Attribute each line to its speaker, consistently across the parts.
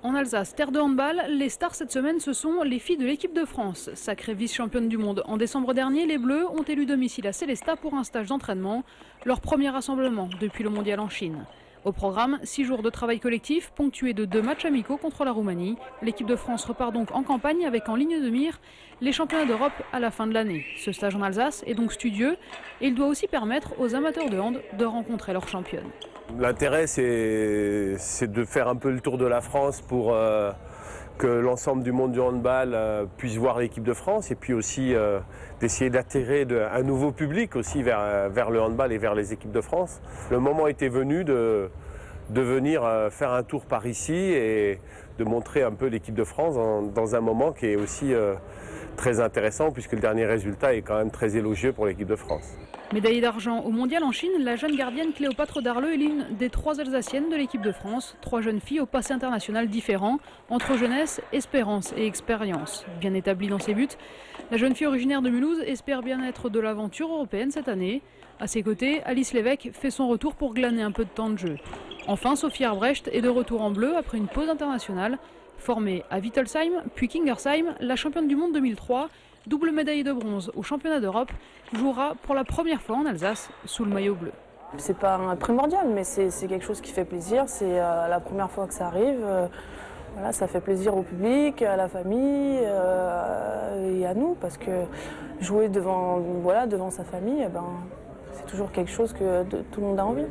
Speaker 1: En Alsace, terre de handball, les stars cette semaine, ce sont les filles de l'équipe de France. Sacrée vice-championne du monde en décembre dernier, les Bleus ont élu domicile à Sélestat pour un stage d'entraînement, leur premier rassemblement depuis le mondial en Chine. Au programme, 6 jours de travail collectif, ponctués de 2 matchs amicaux contre la Roumanie. L'équipe de France repart donc en campagne avec en ligne de mire les championnats d'Europe à la fin de l'année. Ce stage en Alsace est donc studieux et il doit aussi permettre aux amateurs de hand de rencontrer leur championne.
Speaker 2: L'intérêt, c'est de faire un peu le tour de la France pour que l'ensemble du monde du handball puisse voir l'équipe de France et puis aussi d'essayer d'attirer un nouveau public aussi vers le handball et vers les équipes de France. Le moment était venu de venir faire un tour par ici et de montrer un peu l'équipe de France dans un moment qui est aussi très intéressant puisque le dernier résultat est quand même très élogieux pour l'équipe de France.
Speaker 1: Médaillée d'argent au mondial en Chine, la jeune gardienne Cléopâtre Darleux est l'une des 3 Alsaciennes de l'équipe de France. 3 jeunes filles au passé international différent, entre jeunesse, espérance et expérience. Bien établie dans ses buts, la jeune fille originaire de Mulhouse espère bien être de l'aventure européenne cette année. À ses côtés, Alice Lévesque fait son retour pour glaner un peu de temps de jeu. Enfin, Sophie Arbrecht est de retour en bleu après une pause internationale. Formée à Wittelsheim, puis Kingersheim, la championne du monde 2003, double médaille de bronze au championnat d'Europe, jouera pour la première fois en Alsace sous le maillot bleu.
Speaker 3: C'est pas primordial, mais c'est quelque chose qui fait plaisir. C'est la première fois que ça arrive. Voilà, ça fait plaisir au public, à la famille et à nous, parce que jouer devant sa famille, c'est toujours quelque chose que tout le monde a envie.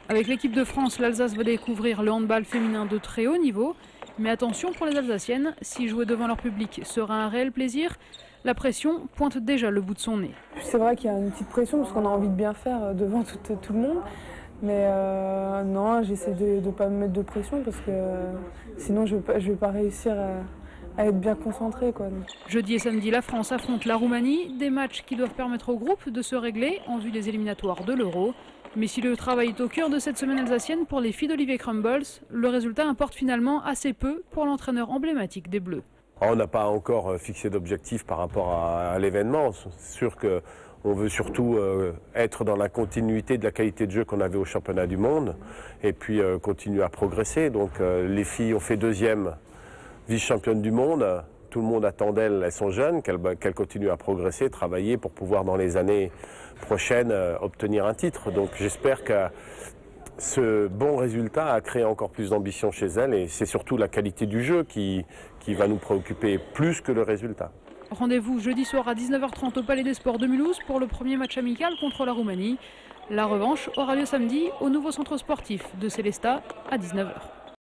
Speaker 1: Avec l'équipe de France, l'Alsace va découvrir le handball féminin de très haut niveau. Mais attention pour les Alsaciennes, si jouer devant leur public sera un réel plaisir, la pression pointe déjà le bout de son nez.
Speaker 4: C'est vrai qu'il y a une petite pression parce qu'on a envie de bien faire devant tout le monde. Mais non, j'essaie de ne pas me mettre de pression parce que sinon je vais pas réussir à être bien concentrée, quoi.
Speaker 1: Jeudi et samedi, la France affronte la Roumanie, des matchs qui doivent permettre au groupe de se régler en vue des éliminatoires de l'Euro. Mais si le travail est au cœur de cette semaine alsacienne pour les filles d'Olivier Crumbles, le résultat importe finalement assez peu pour l'entraîneur emblématique des Bleus.
Speaker 2: On n'a pas encore fixé d'objectif par rapport à l'événement. C'est sûr qu'on veut surtout être dans la continuité de la qualité de jeu qu'on avait au championnat du monde et puis continuer à progresser. Donc les filles ont fait 2e vice-championne du monde. Tout le monde attend d'elles, elles sont jeunes, qu'elles continuent à progresser, travailler pour pouvoir dans les années prochaines obtenir un titre. Donc j'espère que ce bon résultat a créé encore plus d'ambition chez elles et c'est surtout la qualité du jeu qui va nous préoccuper plus que le résultat.
Speaker 1: Rendez-vous jeudi soir à 19h30 au Palais des Sports de Mulhouse pour le premier match amical contre la Roumanie. La revanche aura lieu samedi au nouveau centre sportif de Sélestat à 19h.